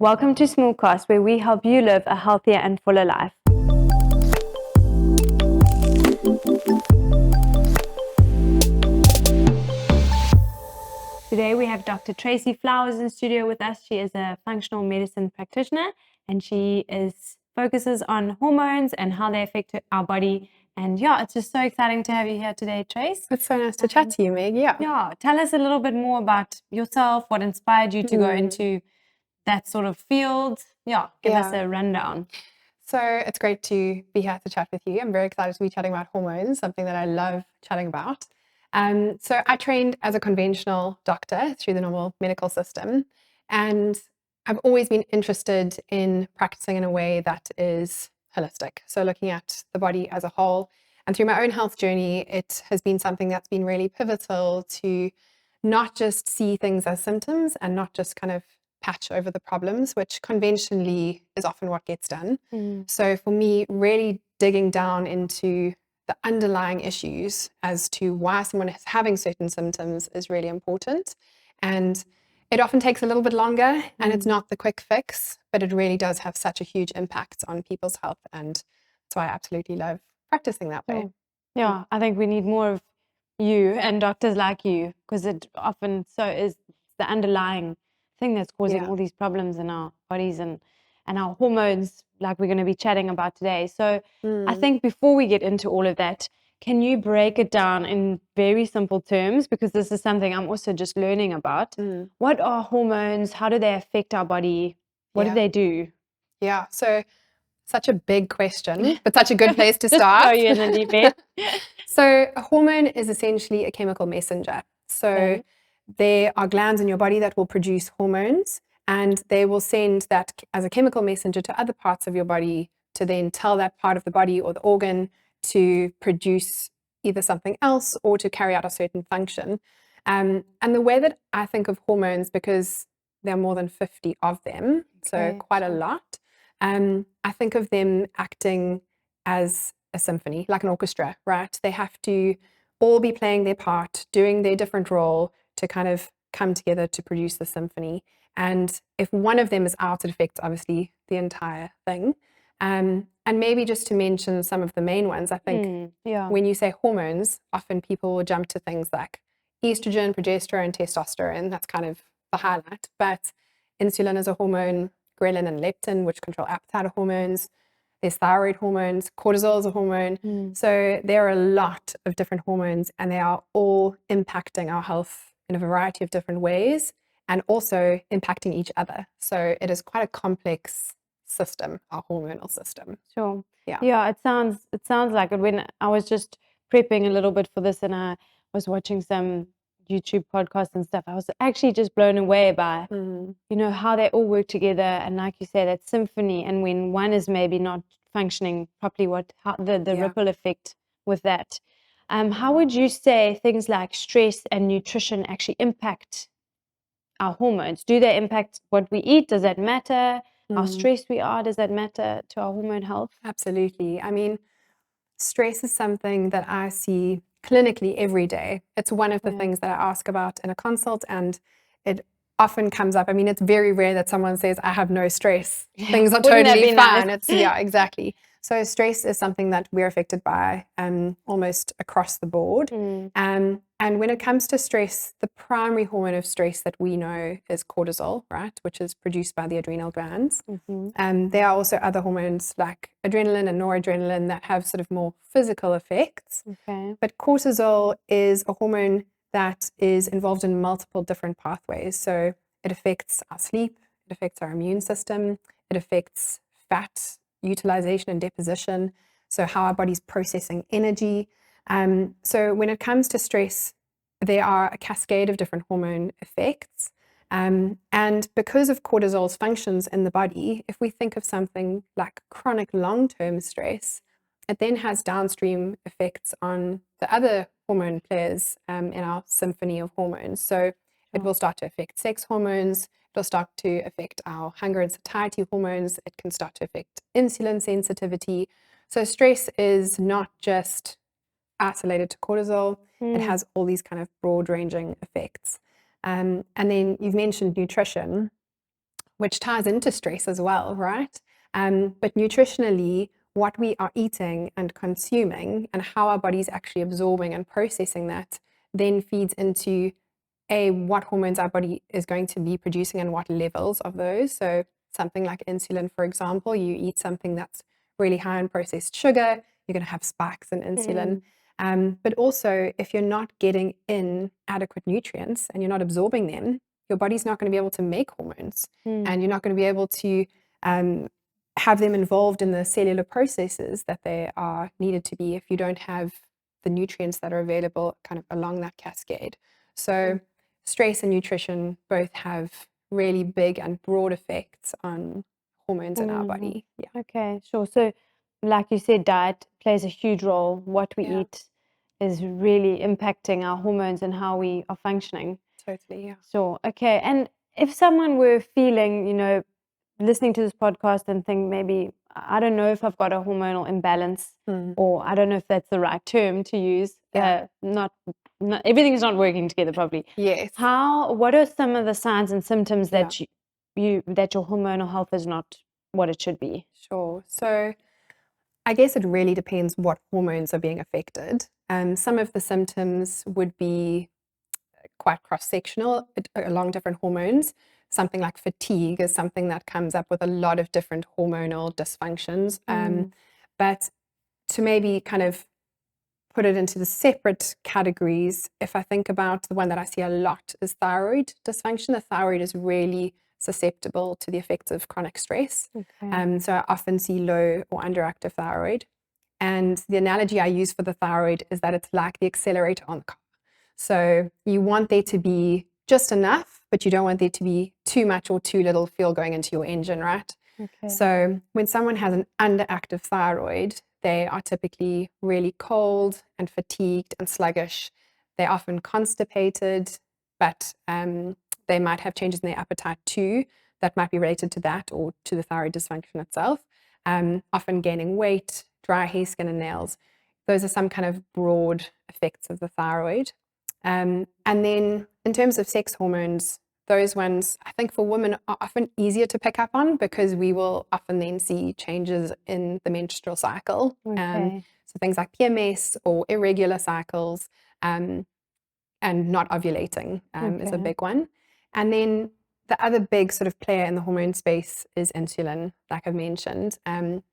Welcome to smulcast, where we help you live a healthier and fuller life. Today we have Dr. Tracy Flowers in studio with us. She is a functional medicine practitioner, and she focuses on hormones and how they affect our body. And yeah, it's just so exciting to have you here today, Trace. It's so nice to chat to you, Meg. Yeah, tell us a little bit more about yourself, what inspired you to go into that sort of field. Yeah, give us a rundown. So it's great to be here to chat with you. I'm very excited to be chatting about hormones, something that I love chatting about. So I trained as a conventional doctor through the normal medical system, and I've always been interested in practicing in a way that is holistic. So looking at the body as a whole. And through my own health journey, it has been something that's been really pivotal to not just see things as symptoms and not just kind of patch over the problems, which conventionally is often what gets done. So for me, really digging down into the underlying issues as to why someone is having certain symptoms is really important. And it often takes a little bit longer, and it's not the quick fix, but it really does have such a huge impact on people's health. And that's why I absolutely love practicing that way. Yeah, I think we need more of you and doctors like you, because it often is the underlying thing that's causing all these problems in our bodies and our hormones, like we're going to be chatting about today. So I think before we get into all of that, can you break it down in very simple terms? Because this is something I'm also just learning about. What are hormones? How do they affect our body? What do they do? Yeah, so such a big question, but such a good place to start. Throw you in the deep end. So a hormone is essentially a chemical messenger. So there are glands in your body that will produce hormones, and they will send that as a chemical messenger to other parts of your body to then tell that part of the body or the organ to produce either something else or to carry out a certain function. And the way that I think of hormones, because there are more than 50 of them, so quite a lot, I think of them acting as a symphony, like an orchestra, right? They have to all be playing their part, doing their different role to kind of come together to produce the symphony. And if one of them is out, it affects obviously the entire thing. And maybe just to mention some of the main ones, I think when you say hormones, often people will jump to things like estrogen, progesterone, testosterone. That's kind of the highlight. But insulin is a hormone, ghrelin and leptin, which control appetite hormones. There's thyroid hormones, cortisol is a hormone. So there are a lot of different hormones, and they are all impacting our health in a variety of different ways and also impacting each other. So it is quite a complex system, our hormonal system. Sure. Yeah, it sounds like it. When I was just prepping a little bit for this and I was watching some YouTube podcasts and stuff, I was actually just blown away by, how they all work together. And like you say, that symphony, and when one is maybe not functioning properly, how the ripple effect with that. How would you say things like stress and nutrition actually impact our hormones? Do they impact what we eat? Does that matter? How stressed we are, does that matter to our hormone health? Absolutely. I mean, stress is something that I see clinically every day. It's one of the things that I ask about in a consult, and it often comes up. I mean, it's very rare that someone says, I have no stress. Things are totally fine. Nice? Exactly. So stress is something that we're affected by almost across the board. And when it comes to stress, the primary hormone of stress that we know is cortisol, right, which is produced by the adrenal glands. There are also other hormones like adrenaline and noradrenaline that have sort of more physical effects. But cortisol is a hormone that is involved in multiple different pathways. So it affects our sleep, it affects our immune system, it affects fat utilization and deposition, so how our body's processing energy. So when it comes to stress, there are a cascade of different hormone effects. And because of cortisol's functions in the body, if we think of something like chronic long-term stress, it then has downstream effects on the other hormone players in our symphony of hormones. So it will start to affect sex hormones, it'll start to affect our hunger and satiety hormones, it can start to affect insulin sensitivity. So stress is not just isolated to cortisol, it has all these kind of broad-ranging effects. And then you've mentioned nutrition. which ties into stress as well, right? But nutritionally, what we are eating and consuming and how our body's actually absorbing and processing that then feeds into what hormones our body is going to be producing and what levels of those. So something like insulin, for example, you eat something that's really high in processed sugar, you're going to have spikes in insulin. But also, if you're not getting in adequate nutrients and you're not absorbing them, your body's not going to be able to make hormones, and you're not going to be able to have them involved in the cellular processes that they are needed to be if you don't have the nutrients that are available kind of along that cascade. So stress and nutrition both have really big and broad effects on hormones in our body. Yeah. Okay, sure. So like you said, diet plays a huge role. What we eat is really impacting our hormones and how we are functioning. Totally, yeah. Sure. Okay. And if someone were feeling, listening to this podcast and think maybe, I don't know if I've got a hormonal imbalance, or I don't know if that's the right term to use. Not everything is not working together properly. Yes. What are some of the signs and symptoms that that your hormonal health is not what it should be? Sure. So I guess it really depends what hormones are being affected. Some of the symptoms would be quite cross-sectional along different hormones. Something like fatigue is something that comes up with a lot of different hormonal dysfunctions. But to maybe kind of put it into the separate categories, if I think about the one that I see a lot is thyroid dysfunction. The thyroid is really susceptible to the effects of chronic stress. So I often see low or underactive thyroid. And the analogy I use for the thyroid is that it's like the accelerator on the car. So you want there to be just enough, but you don't want there to be too much or too little fuel going into your engine, right? So when someone has an underactive thyroid, they are typically really cold and fatigued and sluggish. They're often constipated, but they might have changes in their appetite too that might be related to that or to the thyroid dysfunction itself. Often gaining weight, dry hair, skin, and nails. Those are some kind of broad effects of the thyroid. And then in terms of sex hormones, those ones, I think for women are often easier to pick up on because we will often then see changes in the menstrual cycle. So things like PMS or irregular cycles and not ovulating is a big one. And then the other big sort of player in the hormone space is insulin, like I've mentioned. And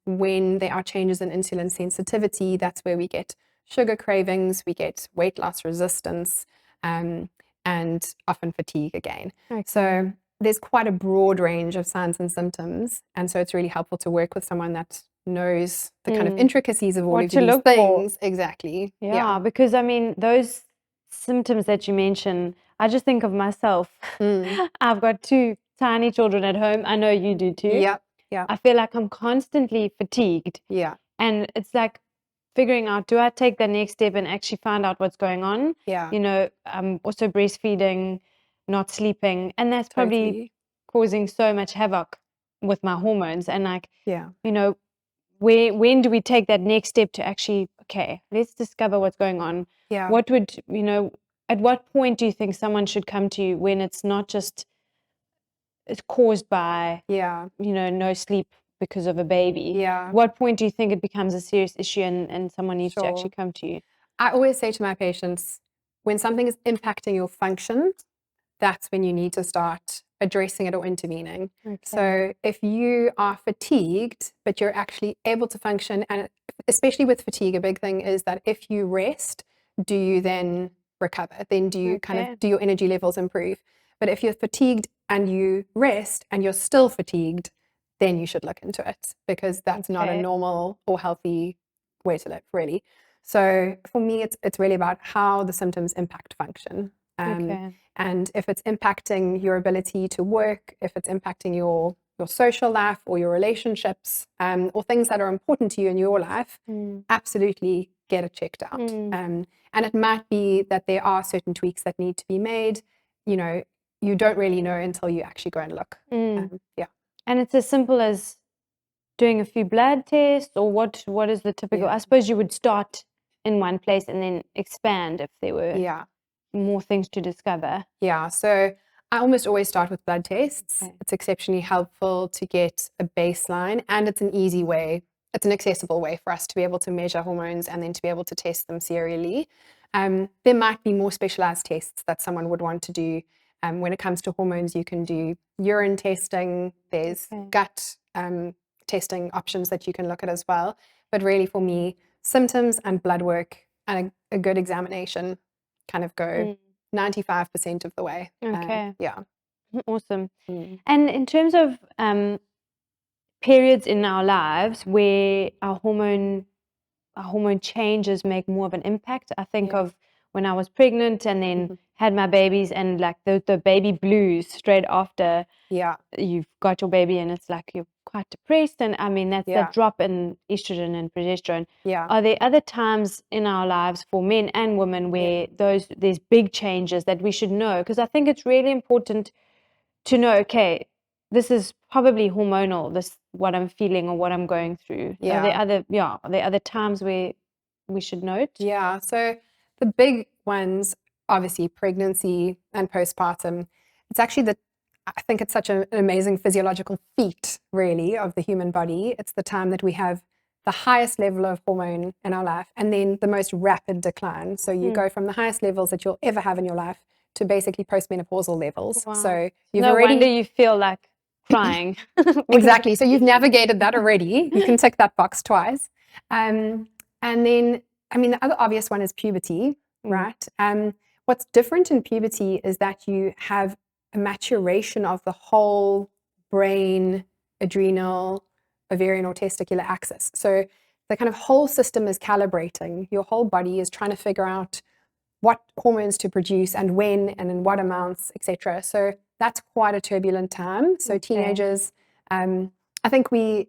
when there are changes in insulin sensitivity, that's where we get sugar cravings, we get weight loss resistance, and often fatigue again. So there's quite a broad range of signs and symptoms. And so it's really helpful to work with someone that knows the kind of intricacies of all of these things. Exactly. Yeah, because I mean, those symptoms that you mentioned, I just think of myself. I've got 2 tiny children at home. I know you do too. Yeah. I feel like I'm constantly fatigued. Yeah. And it's like figuring out, do I take the next step and actually find out what's going on? Yeah. I'm also breastfeeding, not sleeping, and that's probably causing so much havoc with my hormones. And like, when do we take that next step to actually, okay, let's discover what's going on? What would, at what point do you think someone should come to you when it's not just it's caused by, no sleep because of a baby? What point do you think it becomes a serious issue and someone needs to actually come to you? I always say to my patients, when something is impacting your function, that's when you need to start addressing it or intervening. So if you are fatigued, but you're actually able to function, and especially with fatigue, a big thing is that if you rest, do you then recover? Then do you kind of, do your energy levels improve? But if you're fatigued and you rest and you're still fatigued, then you should look into it because that's not a normal or healthy way to live, really. So for me, it's really about how the symptoms impact function. And if it's impacting your ability to work, if it's impacting your social life or your relationships, or things that are important to you in your life, absolutely get it checked out. And it might be that there are certain tweaks that need to be made. You don't really know until you actually go and look. And it's as simple as doing a few blood tests, or what is the typical? I suppose you would start in one place and then expand if there were more things to discover. So I almost always start with blood tests. Okay. It's exceptionally helpful to get a baseline, and it's an easy way, it's an accessible way for us to be able to measure hormones and then to be able to test them serially. There might be more specialized tests that someone would want to do. When it comes to hormones, you can do urine testing, there's gut testing options that you can look at as well. But really for me, symptoms and blood work and a good examination kind of go 95% of the way. Okay. Yeah. Awesome. And in terms of periods in our lives where our hormone changes make more of an impact, I think of when I was pregnant and then had my babies, and like the baby blues straight after you've got your baby, and it's like you're quite depressed, and I mean that's that drop in estrogen and progesterone. Are there other times in our lives for men and women where there's big changes that we should know? Because I think it's really important to know, okay, this is probably hormonal, this what I'm feeling or what I'm going through. Are there other times where we should note? Yeah, so the big ones, obviously pregnancy and postpartum. It's actually I think it's such an amazing physiological feat, really, of the human body. It's the time that we have the highest level of hormone in our life and then the most rapid decline. So you go from the highest levels that you'll ever have in your life to basically postmenopausal levels. Wow. So you've no already... wonder you feel like crying. Exactly. So you've navigated that already. You can tick that box twice. And then, I mean, the other obvious one is puberty, right? What's different in puberty is that you have a maturation of the whole brain, adrenal, ovarian or testicular axis. So the kind of whole system is calibrating. Your whole body is trying to figure out what hormones to produce and when and in what amounts, etc. So that's quite a turbulent time. So teenagers, I think the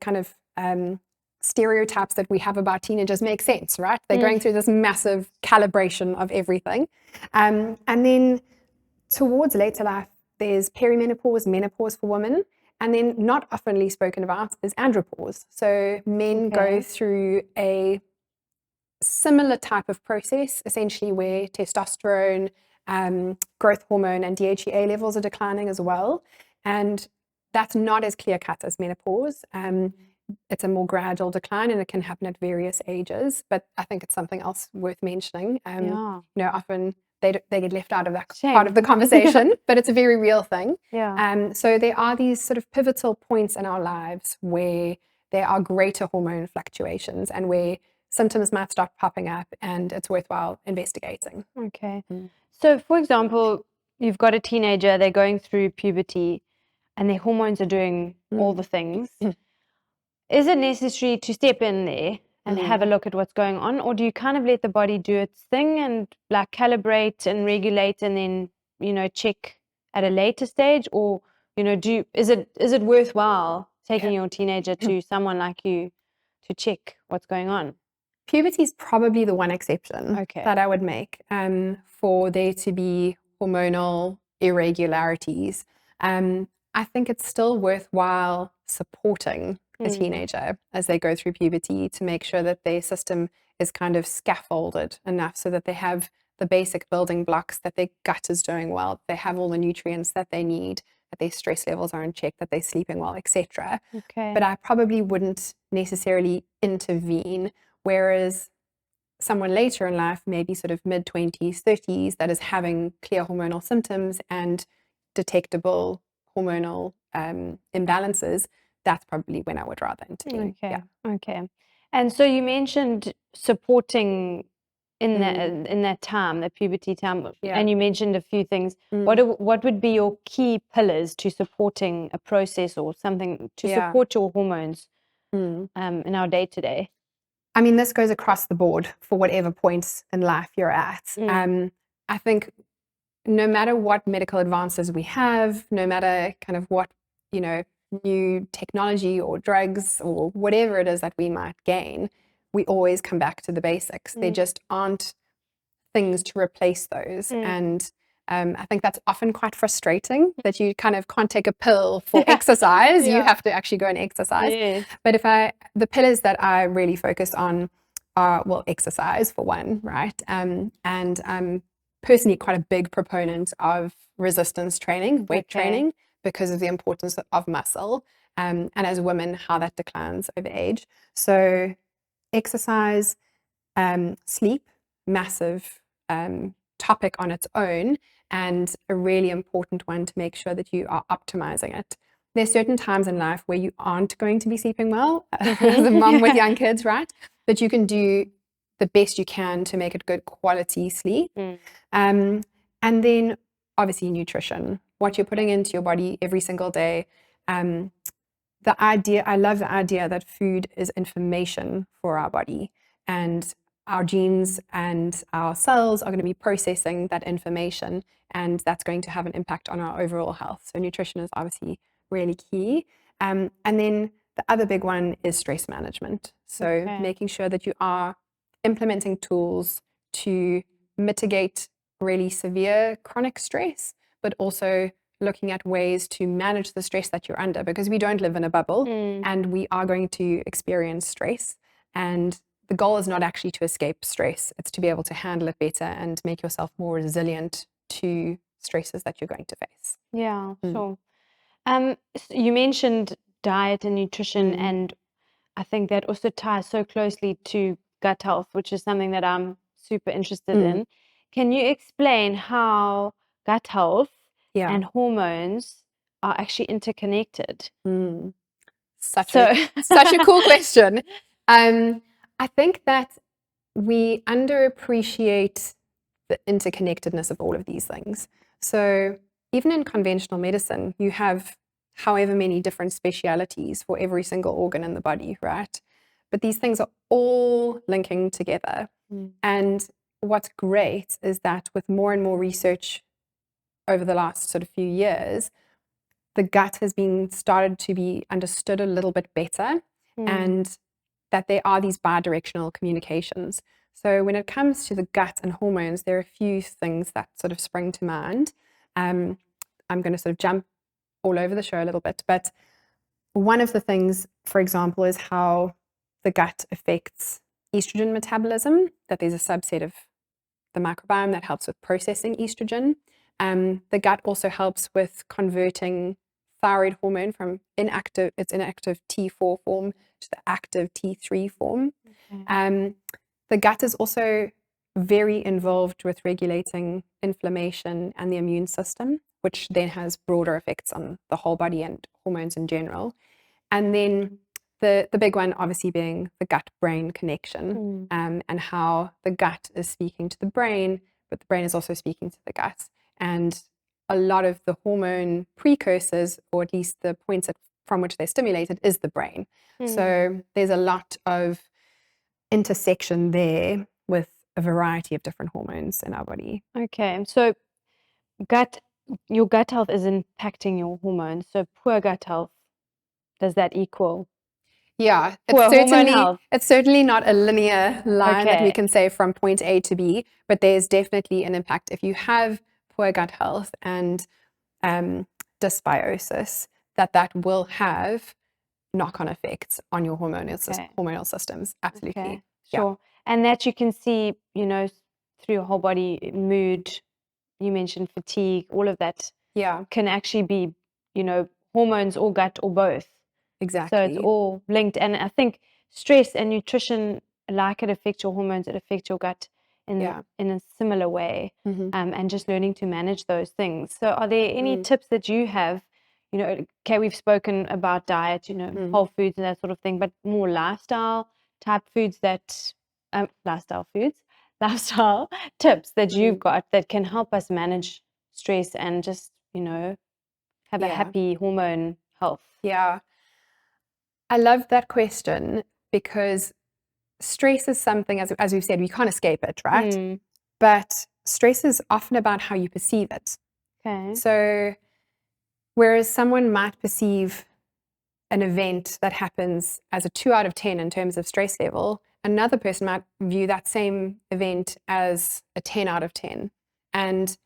kind of stereotypes that we have about teenagers make sense, right? They're going through this massive calibration of everything. And then towards later life, there's perimenopause, menopause for women, and then not oftenly spoken about is andropause. So men go through a similar type of process, essentially where testosterone, growth hormone, and DHEA levels are declining as well. And that's not as clear-cut as menopause. It's a more gradual decline, and it can happen at various ages. But I think it's something else worth mentioning. Often they get left out of that part of the conversation, but it's a very real thing. So there are these sort of pivotal points in our lives where there are greater hormone fluctuations and where symptoms might start popping up, and it's worthwhile investigating. Okay. So, for example, you've got a teenager, they're going through puberty, and their hormones are doing all the things. Is it necessary to step in there and have a look at what's going on, or do you kind of let the body do its thing and like calibrate and regulate, and then check at a later stage, or is it worthwhile taking your teenager to someone like you to check what's going on? Puberty is probably the one exception that I would make for there to be hormonal irregularities. I think it's still worthwhile supporting a teenager as they go through puberty to make sure that their system is kind of scaffolded enough so that they have the basic building blocks, that their gut is doing well, they have all the nutrients that they need, that their stress levels are in check, that they're sleeping well, etc. But I probably wouldn't necessarily intervene. Whereas someone later in life, maybe sort of mid-20s, 30s, that is having clear hormonal symptoms and detectable hormonal imbalances, that's probably when I would rather intervene. Okay. And so you mentioned supporting in that time, the puberty time, and you mentioned a few things. What would be your key pillars to supporting a process or something to support your hormones in our day-to-day? I mean, this goes across the board for whatever points in life you're at. I think no matter what medical advances we have, no matter kind of what, new technology or drugs or whatever it is that we might gain, we always come back to the basics. There just aren't things to replace those. And I think that's often quite frustrating that you kind of can't take a pill for exercise. You have to actually go and exercise. But the pillars that I really focus on are, well, exercise for one, right? And personally quite a big proponent of resistance training, weight Okay. training, because of the importance of muscle, and as women, how that declines over age. So exercise, sleep, massive topic on its own, and a really important one to make sure that you are optimizing it. There's certain times in life where you aren't going to be sleeping well, as a mom with young kids, right? But you can do the best you can to make it good quality sleep. And then obviously nutrition, what you're putting into your body every single day. I love the idea that food is information for our body, and our genes and our cells are going to be processing that information, and that's going to have an impact on our overall health. So nutrition is obviously really key. And then the other big one is stress management. So making sure that you are implementing tools to mitigate really severe chronic stress, but also looking at ways to manage the stress that you're under, because we don't live in a bubble and we are going to experience stress. And the goal is not actually to escape stress. It's to be able to handle it better and make yourself more resilient to stresses that you're going to face. Yeah, sure. You mentioned diet and nutrition, and I think that also ties so closely to gut health, which is something that I'm super interested in. Can you explain how gut health and hormones are actually interconnected? Such a cool question. I think that we underappreciate the interconnectedness of all of these things. So even in conventional medicine, you have however many different specialities for every single organ in the body, right? But these things are all linking together. And what's great is that with more and more research over the last sort of few years, the gut has been started to be understood a little bit better, and that there are these bidirectional communications. So when it comes to the gut and hormones, there are a few things that sort of spring to mind. I'm going to sort of jump all over the show a little bit, but one of the things, for example, is how the gut affects estrogen metabolism, that there's a subset of the microbiome that helps with processing estrogen. The gut also helps with converting thyroid hormone from its inactive T4 form to the active T3 form. The gut is also very involved with regulating inflammation and the immune system, which then has broader effects on the whole body and hormones in general. And then the big one obviously being the gut-brain connection, and how the gut is speaking to the brain, but the brain is also speaking to the gut. And a lot of the hormone precursors, or at least the points from which they're stimulated, is the brain. So there's a lot of intersection there with a variety of different hormones in our body. Okay, so your gut health is impacting your hormones. So poor gut health, does that equal? Yeah, Poor hormone health. it's certainly not a linear line that we Okay. can say from point A to B, but there's definitely an impact. If you have poor gut health and dysbiosis, that will have knock-on effects on your hormonal systems. Absolutely. Okay, sure. And that you can see, through your whole body, mood, you mentioned fatigue, all of that can actually be, hormones or gut or both. Exactly. So it's all linked. And I think stress and nutrition, like it affects your hormones, it affects your gut in a similar way. And just learning to manage those things. So are there any tips that you have? Okay, we've spoken about diet, whole foods and that sort of thing, but more lifestyle type foods lifestyle tips that you've got that can help us manage stress and just, have a happy hormone health. Yeah. I love that question, because stress is something, as we've said, we can't escape it, right? But stress is often about how you perceive it. Okay. So whereas someone might perceive an event that happens as a 2 out of 10 in terms of stress level, another person might view that same event as a 10 out of 10. And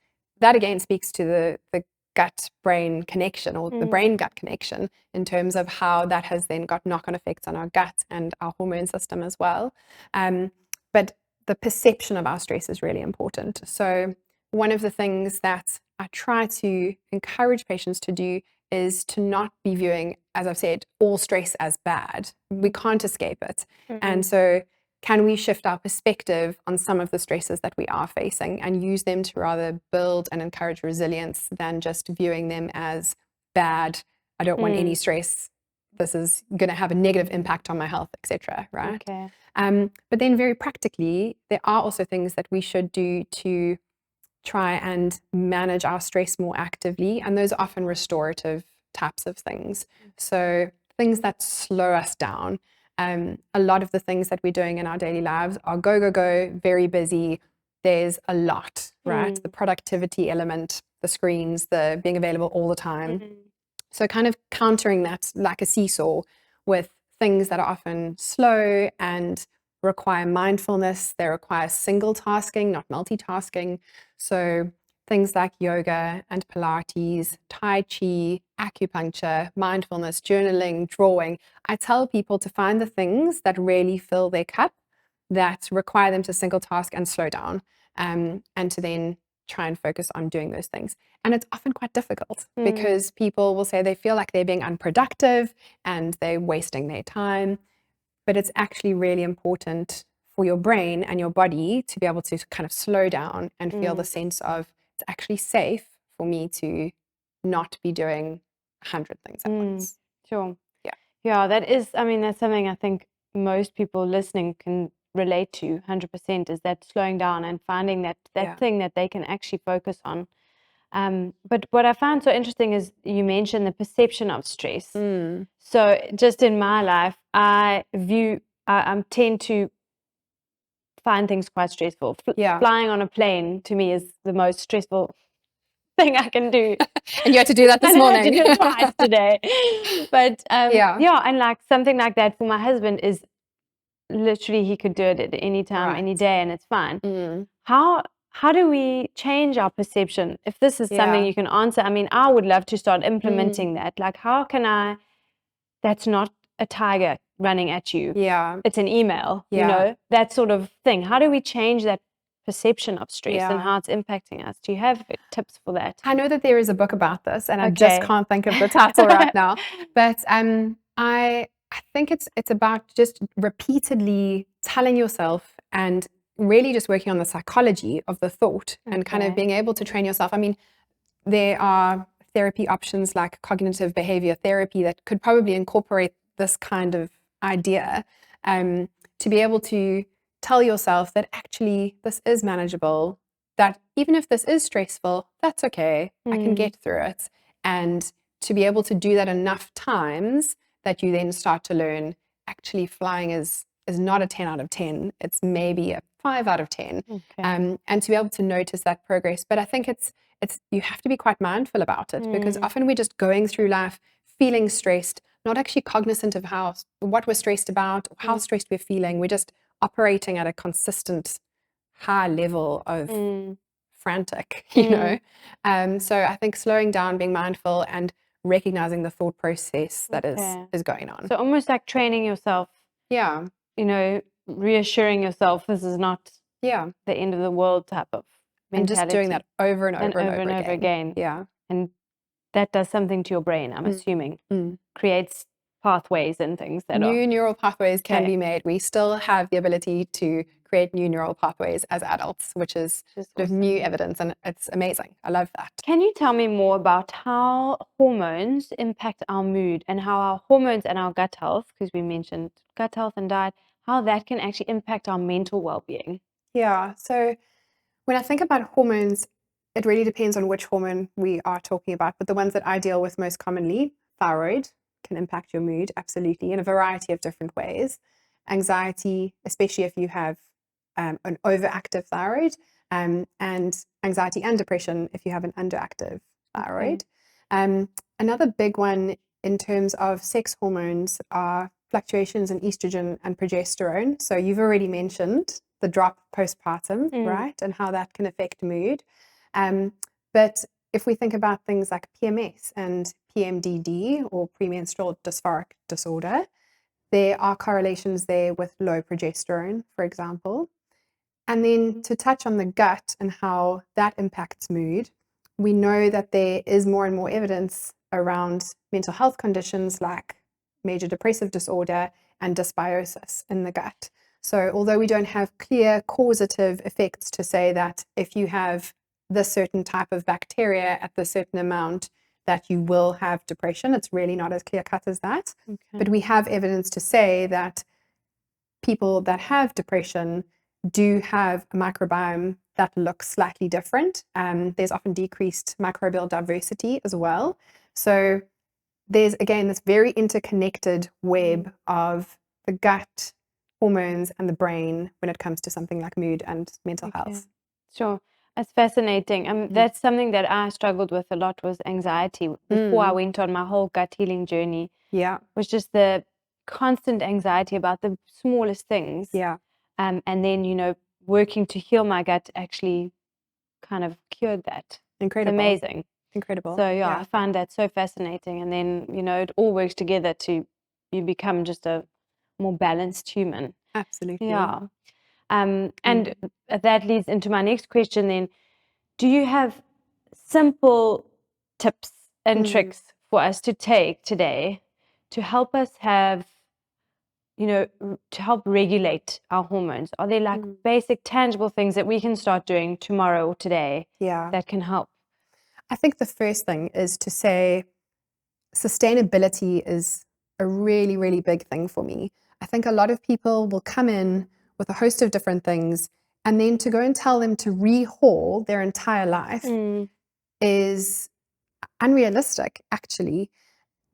that again speaks to the gut-brain connection, or the brain-gut connection, in terms of how that has then got knock-on effects on our gut and our hormone system as well. But the perception of our stress is really important. So one of the things that I try to encourage patients to do is to not be viewing, as I've said, all stress as bad. We can't escape it. And so can we shift our perspective on some of the stresses that we are facing and use them to rather build and encourage resilience than just viewing them as bad? I don't want any stress. This is going to have a negative impact on my health, etc. Right? Okay. But then very practically, there are also things that we should do to try and manage our stress more actively. And those are often restorative types of things. So things that slow us down. A lot of the things that we're doing in our daily lives are go, go, go, very busy. There's a lot, right? The productivity element, the screens, the being available all the time. So kind of countering that like a seesaw with things that are often slow and require mindfulness. They require single tasking, not multitasking. So things like yoga and Pilates, Tai Chi, acupuncture, mindfulness, journaling, drawing. I tell people to find the things that really fill their cup, that require them to single task and slow down, and to then try and focus on doing those things. And it's often quite difficult because people will say they feel like they're being unproductive and they're wasting their time. But it's actually really important for your brain and your body to be able to kind of slow down and feel the sense of it's actually safe for me to not be doing 100 things at once. Sure. Yeah. Yeah, that is, I mean, that's something I think most people listening can relate to 100%, is that slowing down and finding that thing that they can actually focus on. But what I found so interesting is you mentioned the perception of stress. So just in my life, I tend to find things quite stressful. Flying on a plane to me is the most stressful thing I can do. And you had to do that this morning. I had to do it twice today. But and like something like that for my husband is literally, he could do it at any time, any day, and it's fine. How do we change our perception? If this is something you can answer, I mean, I would love to start implementing that. Like, how can that's not a tiger running at you. It's an email, you know, that sort of thing. How do we change that perception of stress and how it's impacting us? Do you have tips for that? I know that there is a book about this, and I just can't think of the title right now. But I think it's about just repeatedly telling yourself and really just working on the psychology of the thought and kind of being able to train yourself. I mean, there are therapy options like cognitive behavior therapy that could probably incorporate this kind of idea, to be able to tell yourself that actually this is manageable, that even if this is stressful, that's okay, I can get through it. And to be able to do that enough times that you then start to learn actually flying is not a 10 out of 10, it's maybe a 5 out of 10. And to be able to notice that progress. But I think it's you have to be quite mindful about it, because often we're just going through life feeling stressed, not actually cognizant of what we're stressed about, or how stressed we're feeling. We're just operating at a consistent high level of frantic, you know. So I think slowing down, being mindful, and recognizing the thought process that is going on. So almost like training yourself. You know, reassuring yourself this is not the end of the world type of mentality. And just doing that over and over again. And that does something to your brain, I'm assuming. Creates pathways and things that new neural pathways can be made. We still have the ability to create new neural pathways as adults, which is sort of new evidence, and it's amazing. I love that. Can you tell me more about how hormones impact our mood, and how our hormones and our gut health, because we mentioned gut health and diet, how that can actually impact our mental well-being? So when I think about hormones, it really depends on which hormone we are talking about, but the ones that I deal with most commonly, thyroid can impact your mood, absolutely, in a variety of different ways. Anxiety, especially if you have an overactive thyroid, and anxiety and depression if you have an underactive thyroid. Another big one in terms of sex hormones are fluctuations in estrogen and progesterone. So you've already mentioned the drop postpartum, right? And how that can affect mood. But if we think about things like PMS and PMDD, or premenstrual dysphoric disorder, there are correlations there with low progesterone, for example. And then to touch on the gut and how that impacts mood, we know that there is more and more evidence around mental health conditions like major depressive disorder and dysbiosis in the gut. So although we don't have clear causative effects to say that if you have this certain type of bacteria at the certain amount that you will have depression, it's really not as clear cut as that. Okay. But we have evidence to say that people that have depression do have a microbiome that looks slightly different. There's often decreased microbial diversity as well. So there's, again, this very interconnected web of the gut, hormones, and the brain when it comes to something like mood and mental health. Sure. That's fascinating. That's something that I struggled with a lot, was anxiety. Before I went on my whole gut healing journey, was just the constant anxiety about the smallest things. And then, working to heal my gut actually kind of cured that. Incredible. It's amazing. Incredible. So I find that so fascinating. And then, it all works together to you become just a more balanced human. Absolutely. Yeah. And that leads into my next question then. Do you have simple tips and tricks for us to take today to help us have, to help regulate our hormones? Are there like basic tangible things that we can start doing tomorrow or today that can help? I think the first thing is to say sustainability is a really, really big thing for me. I think a lot of people will come in with a host of different things, and then to go and tell them to rehaul their entire life is unrealistic, actually.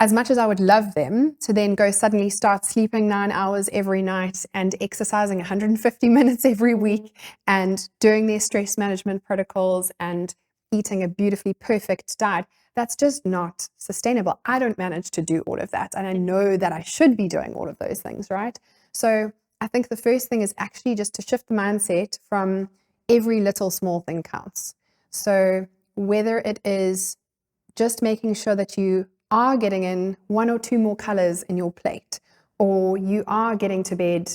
As much as I would love them to then go suddenly start sleeping 9 hours every night and exercising 150 minutes every week and doing their stress management protocols and eating a beautifully perfect diet, that's just not sustainable. I don't manage to do all of that. And I know that I should be doing all of those things, right? So I think the first thing is actually just to shift the mindset from every little small thing counts. So whether it is just making sure that you are getting in 1 or 2 more colors in your plate, or you are getting to bed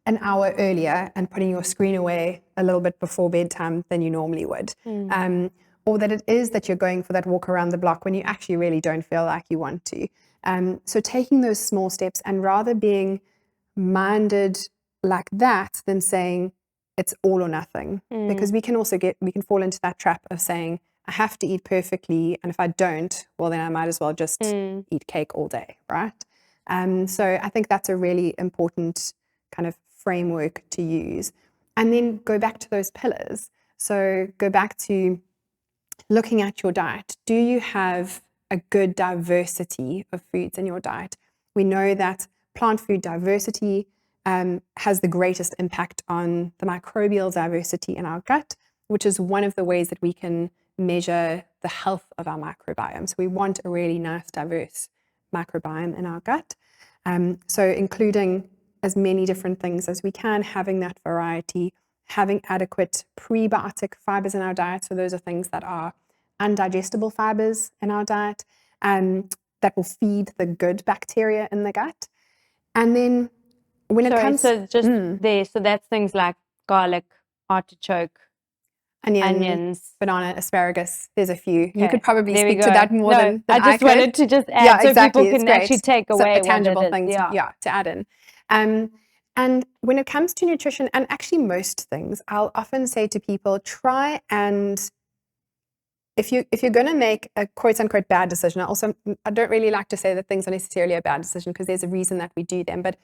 an hour earlier and putting your screen away a little bit before bedtime than you normally would. Or that it is that you're going for that walk around the block when you actually really don't feel like you want to. So taking those small steps, and rather being minded like that than saying it's all or nothing. Because we can fall into that trap of saying, I have to eat perfectly, and if I don't, well, then I might as well just eat cake all day, right? So I think that's a really important kind of framework to use. And then go back to those pillars. So go back to looking at your diet. Do you have a good diversity of foods in your diet? We know that plant food diversity has the greatest impact on the microbial diversity in our gut, which is one of the ways that we can measure the health of our microbiome. So we want a really nice, diverse microbiome in our gut. So including as many different things as we can, having that variety, having adequate prebiotic fibers in our diet. So those are things that are undigestible fibers in our diet that will feed the good bacteria in the gut. And then when it comes... So just there, so that's things like garlic, artichoke, onions, banana, asparagus. There's a few. Okay. You could probably speak to that more than I just wanted to just add so people can actually take away a tangible thing to add in. And when it comes to nutrition, and actually most things, I'll often say to people, try and if you're going to make a quote unquote bad decision, I don't really like to say that things are necessarily a bad decision because there's a reason that we do them. But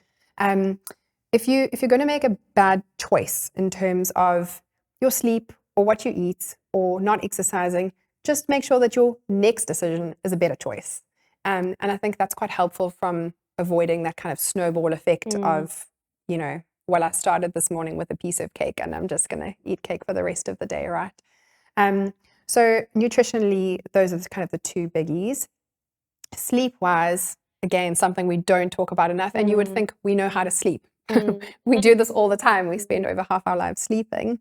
if you're going to make a bad choice in terms of your sleep or what you eat or not exercising, just make sure that your next decision is a better choice. And I think that's quite helpful from avoiding that kind of snowball effect of, well, I started this morning with a piece of cake and I'm just going to eat cake for the rest of the day, right? So nutritionally, those are kind of the two biggies. Sleep-wise, again, something we don't talk about enough, and you would think we know how to sleep. We do this all the time. We spend over half our lives sleeping.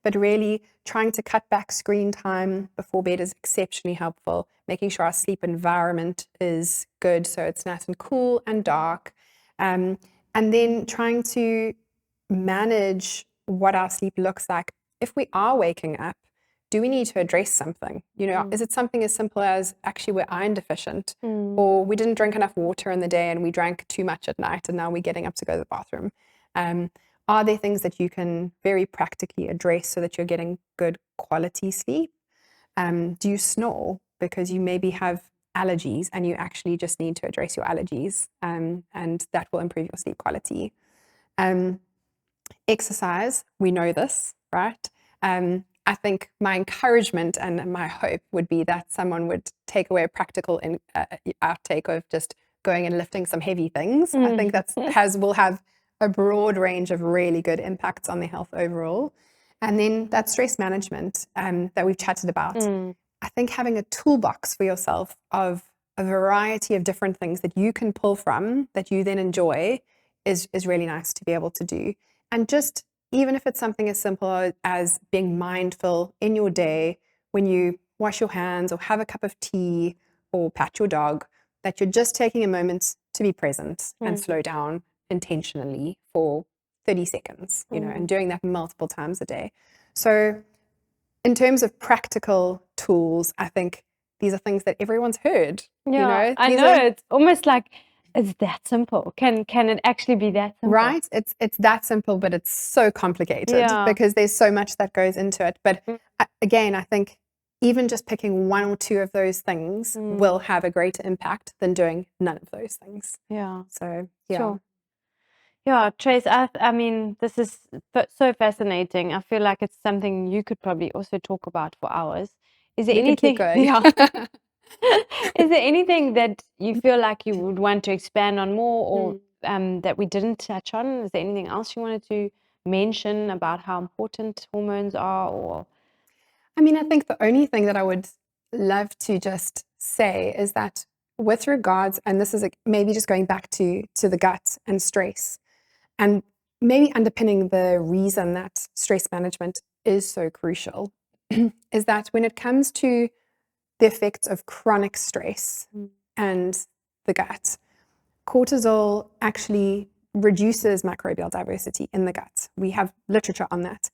But really, trying to cut back screen time before bed is exceptionally helpful. Making sure our sleep environment is good, so it's nice and cool and dark. And then trying to manage what our sleep looks like. If we are waking up, do we need to address something? Is it something as simple as actually we're iron deficient, or we didn't drink enough water in the day and we drank too much at night and now we're getting up to go to the bathroom? Are there things that you can very practically address so that you're getting good quality sleep? Do you snore because you maybe have allergies and you actually just need to address your allergies, and that will improve your sleep quality? Exercise, we know this, right? I think my encouragement and my hope would be that someone would take away a practical outtake of just going and lifting some heavy things. I think will have a broad range of really good impacts on their health overall. And then that stress management that we've chatted about. I think having a toolbox for yourself of a variety of different things that you can pull from that you then enjoy is really nice to be able to do. And just even if it's something as simple as being mindful in your day when you wash your hands or have a cup of tea or pat your dog, that you're just taking a moment to be present and slow down intentionally for 30 seconds, and doing that multiple times a day. So in terms of practical tools, I think these are things that everyone's heard. Yeah, I know. It's almost like it's that simple. Can it actually be that simple? Right. It's that simple, but it's so complicated because there's so much that goes into it. But again, I think even just picking one or two of those things will have a greater impact than doing none of those things. Yeah. So, yeah. Sure. Yeah, Trace, I mean, this is so fascinating. I feel like it's something you could probably also talk about for hours. Is there anything? Yeah. Is there anything that you feel like you would want to expand on more, or that we didn't touch on? Is there anything else you wanted to mention about how important hormones are? Or I mean, I think the only thing that I would love to just say is that with regards, and this is maybe just going back to the gut and stress, and maybe underpinning the reason that stress management is so crucial, is that when it comes to the effects of chronic stress and the gut, cortisol actually reduces microbial diversity in the gut. We have literature on that.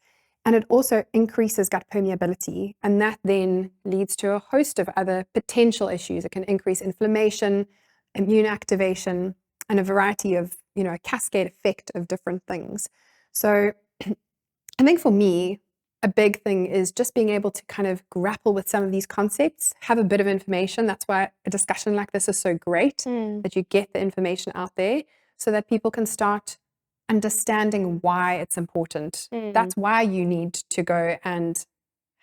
And it also increases gut permeability. And that then leads to a host of other potential issues. It can increase inflammation, immune activation, and a variety of, a cascade effect of different things. So I think for me, a big thing is just being able to kind of grapple with some of these concepts, have a bit of information. That's why a discussion like this is so great, that you get the information out there so that people can start understanding why it's important. That's why you need to go and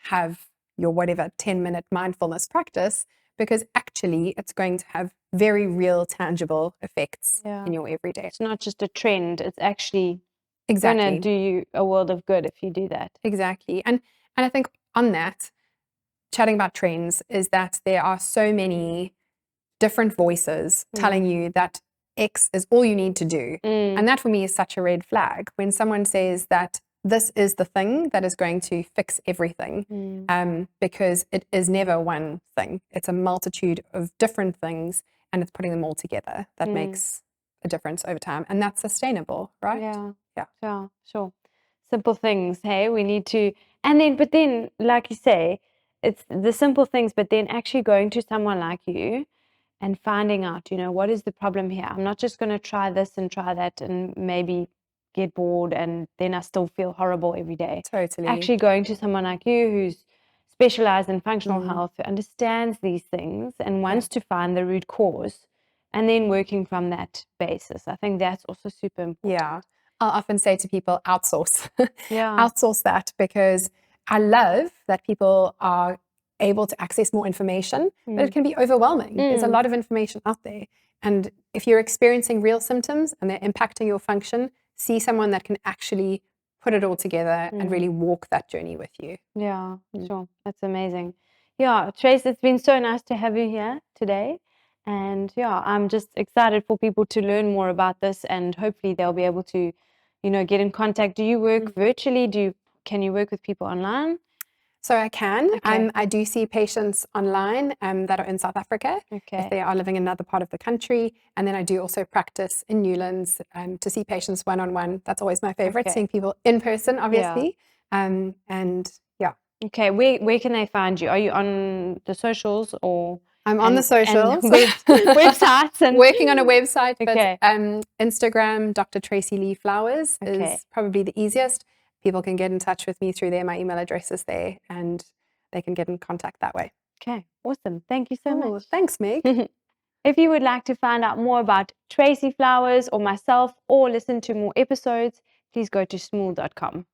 have your whatever 10-minute mindfulness practice, because actually it's going to have very real, tangible effects in your everyday. It's not just a trend. It's actually exactly going to do you a world of good if you do that. Exactly. And I think on that, chatting about trends, is that there are so many different voices telling you that X is all you need to do. And that for me is such a red flag. When someone says that this is the thing that is going to fix everything, because it is never one thing. It's a multitude of different things, and it's putting them all together that makes a difference over time. And that's sustainable, right? Yeah, sure. Simple things, hey, we need to, but then, like you say, it's the simple things, but then actually going to someone like you and finding out, what is the problem here? I'm not just going to try this and try that and maybe get bored and then I still feel horrible every day. Totally. Actually going to someone like you who's specialized in functional health, who understands these things and wants to find the root cause, and then working from that basis. I think that's also super important. Yeah. I'll often say to people, outsource. Yeah. Outsource that, because I love that people are able to access more information, but it can be overwhelming. There's a lot of information out there. And if you're experiencing real symptoms and they're impacting your function, see someone that can actually put it all together and really walk that journey with you. Yeah, sure. That's amazing. Yeah, Trace, it's been so nice to have you here today. And yeah, I'm just excited for people to learn more about this, and hopefully they'll be able to, get in contact. Do you work virtually? Can you work with people online? So I can. Okay. I do see patients online that are in South Africa Okay. if they are living in another part of the country. And then I do also practice in Newlands to see patients one-on-one. That's always my favorite, Okay. seeing people in person, obviously. And yeah. Okay, where can they find you? Are you on the socials or? I'm on the socials. And websites and working on a website, but Okay. Instagram, Dr. Tracy Lee Flowers is probably the easiest. People can get in touch with me through there. My email address is there, and they can get in contact that way. Okay, awesome. Thank you so much. Thanks, Meg. If you would like to find out more about Tracy Flowers or myself or listen to more episodes, please go to smul.com.